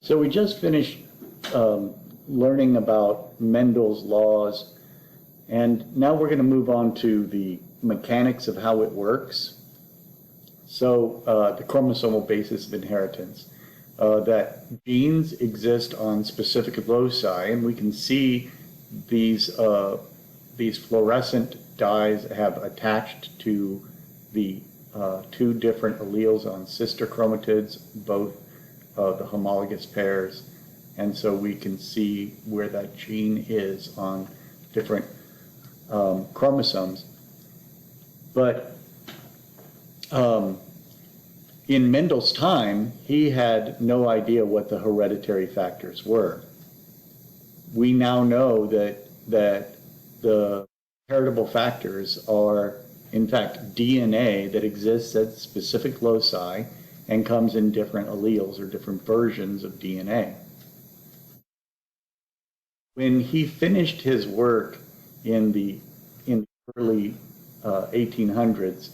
So we just finished learning about Mendel's laws, and now we're going to move on to the mechanics of how it works. So the chromosomal basis of inheritance, that genes exist on specific loci, and we can see these fluorescent dyes have attached to the two different alleles on sister chromatids, both the homologous pairs, and so we can see where that gene is on different chromosomes. But in Mendel's time, he had no idea what the hereditary factors were. We now know that the heritable factors are, in fact, DNA that exists at specific loci and comes in different alleles or different versions of DNA. When he finished his work in the early 1800s,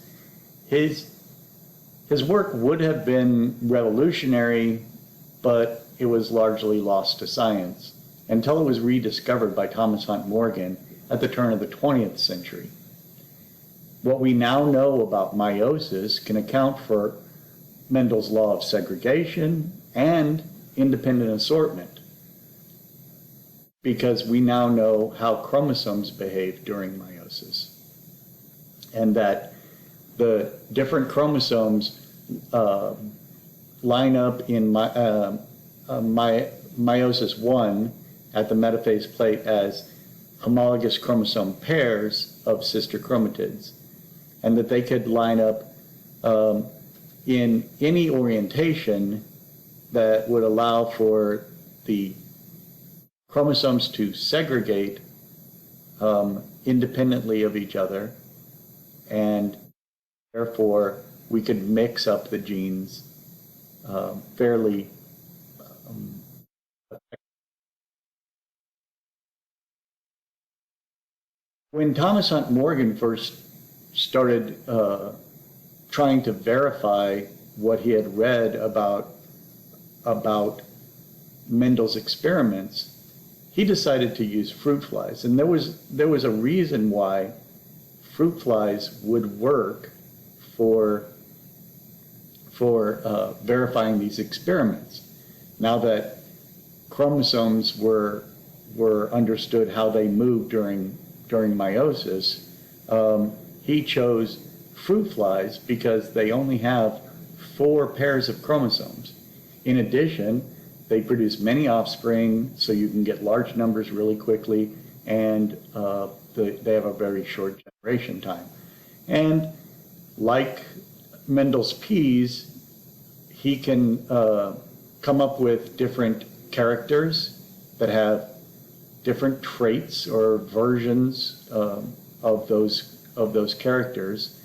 his work would have been revolutionary, but it was largely lost to science until it was rediscovered by Thomas Hunt Morgan at the turn of the 20th century. What we now know about meiosis can account for Mendel's law of segregation and independent assortment, because we now know how chromosomes behave during meiosis, and that the different chromosomes line up in meiosis 1 at the metaphase plate as homologous chromosome pairs of sister chromatids, and that they could line up in any orientation that would allow for the chromosomes to segregate independently of each other, and therefore we could mix up the genes fairly When Thomas Hunt Morgan first started trying to verify what he had read about Mendel's experiments, he decided to use fruit flies. And there was a reason why fruit flies would work for verifying these experiments. Now that chromosomes were understood how they move during meiosis, he chose fruit flies because they only have 4 pairs of chromosomes. In addition, they produce many offspring, so you can get large numbers really quickly, and they have a very short generation time. And like Mendel's peas, he can come up with different characters that have different traits or versions of those characters,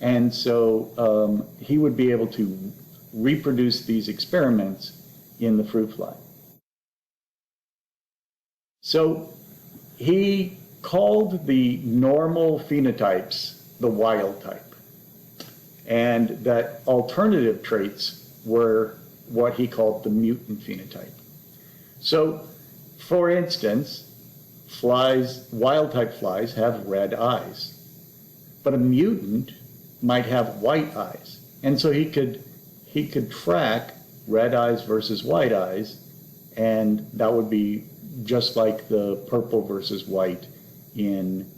and so he would be able to reproduce these experiments in the fruit fly. So he called the normal phenotypes the wild type, and that alternative traits were what he called the mutant phenotype. So, for instance, wild type flies have red eyes, but a mutant might have white eyes, and so he could track red eyes versus white eyes, and that would be just like the purple versus white in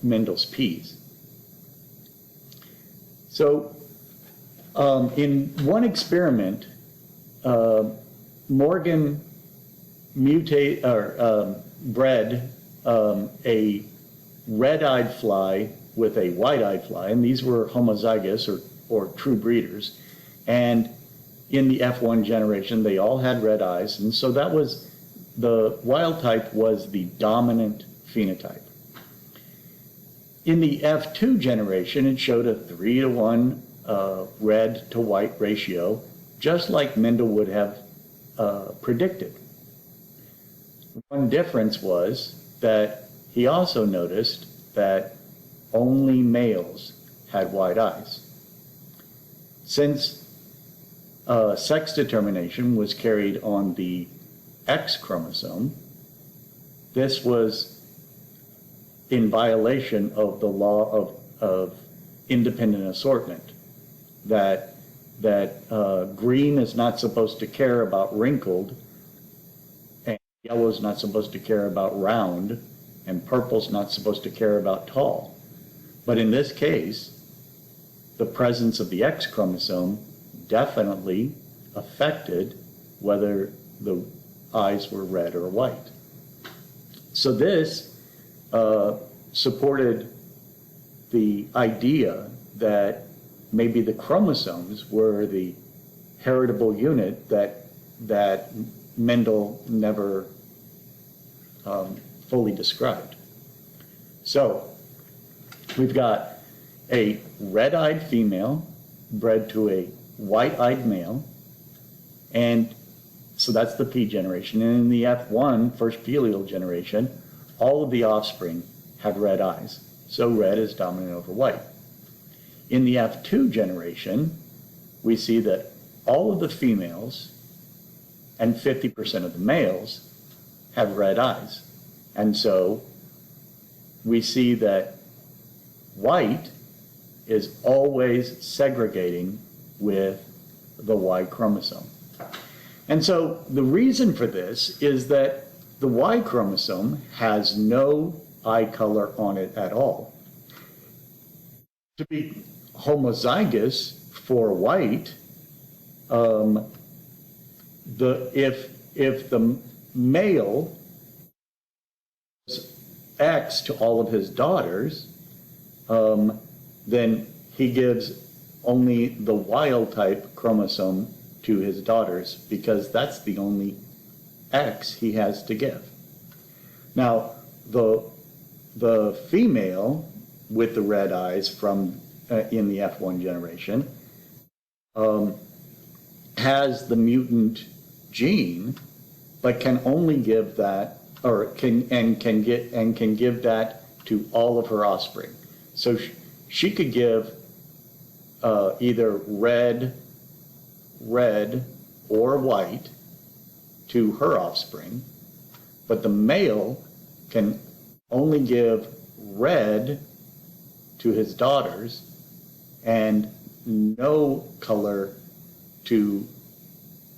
Mendel's peas. So in one experiment, Morgan bred a red-eyed fly with a white-eyed fly, and these were homozygous or true breeders. And in the F1 generation, they all had red eyes, and so that was the wild type was the dominant phenotype. In the F2 generation, it showed a 3-to-1 red to white ratio, just like Mendel would have predicted. One difference was that he also noticed that only males had white eyes. Since sex determination was carried on the X chromosome, this was in violation of the law of independent assortment, that green is not supposed to care about wrinkled, and yellow is not supposed to care about round, and purple's not supposed to care about tall. But in this case, the presence of the X chromosome definitely affected whether the eyes were red or white. So this supported the idea that maybe the chromosomes were the heritable unit that Mendel never fully described. So we've got a red-eyed female bred to a white-eyed male, and so that's the P generation. And in the F1, first filial generation, all of the offspring had red eyes. So red is dominant over white. In the F2 generation, we see that all of the females and 50% of the males have red eyes. And so we see that white is always segregating with the Y chromosome. And so the reason for this is that the Y chromosome has no eye color on it at all. To be homozygous for white, if the male is X to all of his daughters, then he gives only the wild type chromosome to his daughters, because that's the only X he has to give. Now, the female with the red eyes from in the F1 generation has the mutant gene, but can only give that, or can give that to all of her offspring. So she could give either red or white to her offspring, but the male can only give red to his daughters and no color to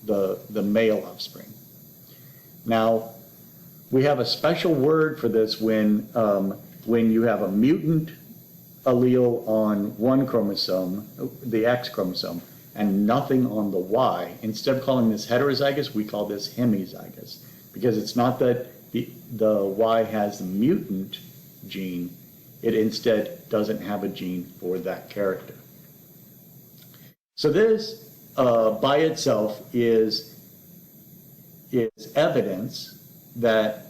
the male offspring. Now, we have a special word for this when you have a mutant allele on one chromosome, the X chromosome, and nothing on the Y. Instead of calling this heterozygous, we call this hemizygous, because it's not that the Y has the mutant gene, it instead doesn't have a gene for that character. So this by itself is evidence that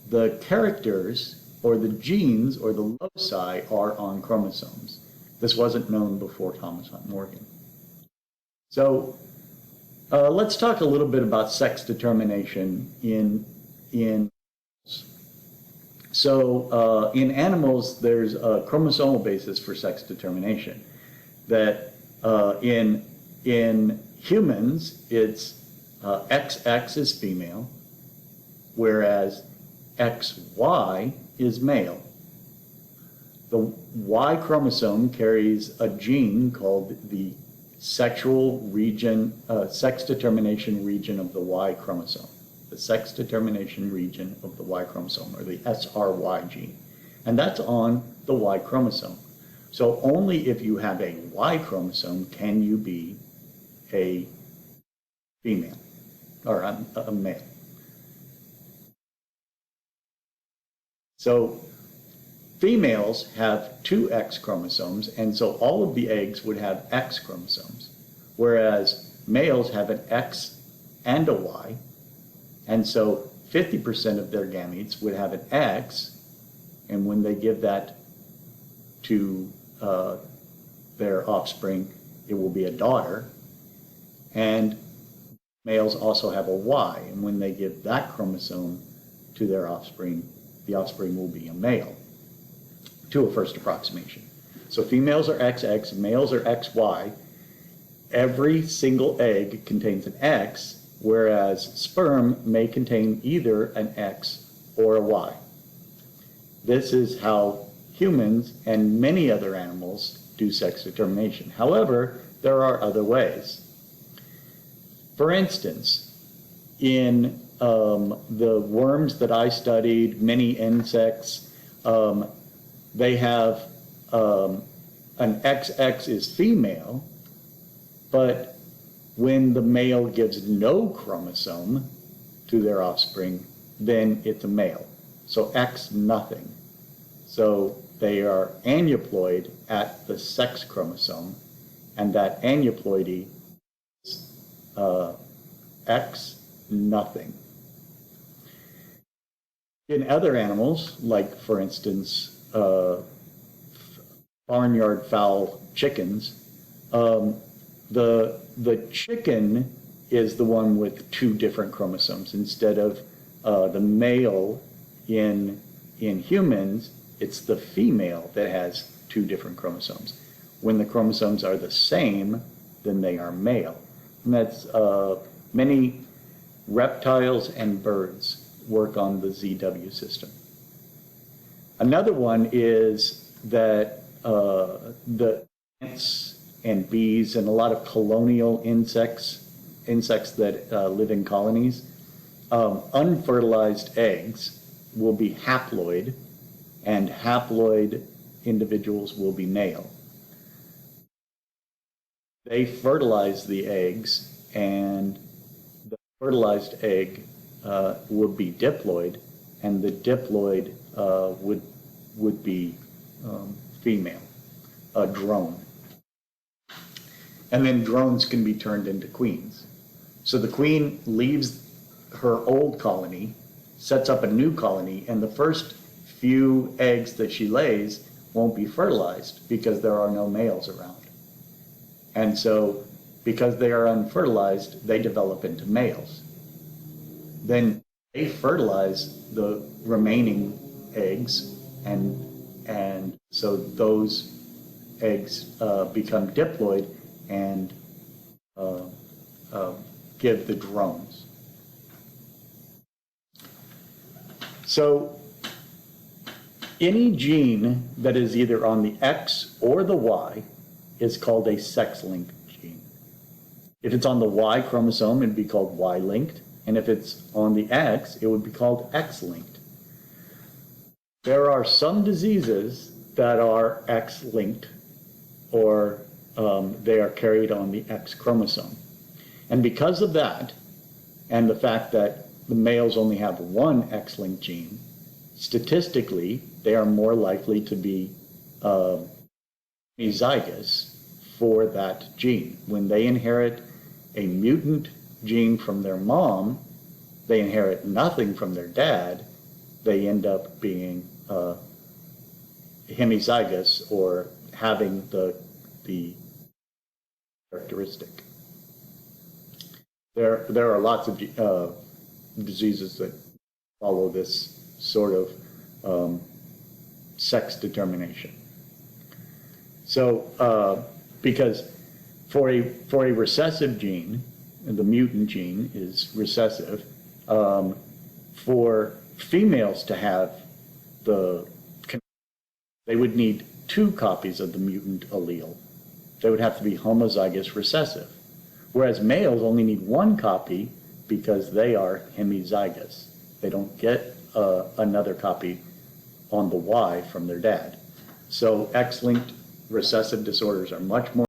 the characters or the genes or the loci are on chromosomes. This wasn't known before Thomas Hunt Morgan. So let's talk a little bit about sex determination in So in animals, there's a chromosomal basis for sex determination. That in humans, it's XX is female, whereas XY is male. The Y chromosome carries a gene called the sexual region, sex determination region of the Y chromosome. The sex determination region of the Y chromosome, or the SRY gene. And that's on the Y chromosome. So only if you have a Y chromosome can you be a female, or a male. So females have two X chromosomes, and so all of the eggs would have X chromosomes, whereas males have an X and a Y, and so 50% of their gametes would have an X, and when they give that to their offspring, it will be a daughter, and males also have a Y, and when they give that chromosome to their offspring, the offspring will be a male, to a first approximation. So females are XX, males are XY, every single egg contains an X, whereas sperm may contain either an X or a Y. This is how humans and many other animals do sex determination. However, there are other ways. For instance, in the worms that I studied, many insects, they have an XX is female, but when the male gives no chromosome to their offspring, then it's a male. So X nothing. So they are aneuploid at the sex chromosome, and that aneuploidy is X nothing. In other animals, like for instance, barnyard fowl chickens, the chicken is the one with two different chromosomes. Instead of the male in humans, it's the female that has two different chromosomes. When the chromosomes are the same, then they are male. And that's many reptiles and birds work on the ZW system. Another one is that the ants and bees and a lot of colonial insects that live in colonies, unfertilized eggs will be haploid, and haploid individuals will be male. They fertilize the eggs, and the fertilized egg would be diploid, and the diploid would be female, a drone. And then drones can be turned into queens. So the queen leaves her old colony, sets up a new colony, and the first few eggs that she lays won't be fertilized because there are no males around. And so because they are unfertilized, they develop into males. Then they fertilize the remaining eggs, and so those eggs become diploid and give the drones. So any gene that is either on the X or the Y is called a sex-linked gene. If it's on the Y chromosome, it'd be called Y-linked, and if it's on the X, it would be called X-linked. There are some diseases that are X-linked, or they are carried on the X chromosome. And because of that, and the fact that the males only have one X-linked gene, statistically, they are more likely to be homozygous for that gene. When they inherit a mutant gene from their mom, they inherit nothing from their dad, they end up being hemizygous, or having the characteristic. There are lots of diseases that follow this sort of sex determination. So, because for a recessive gene, the mutant gene is recessive, for females to have they would need 2 copies of the mutant allele. They would have to be homozygous recessive. Whereas males only need 1 copy because they are hemizygous. They don't get another copy on the Y from their dad. So X-linked recessive disorders are much more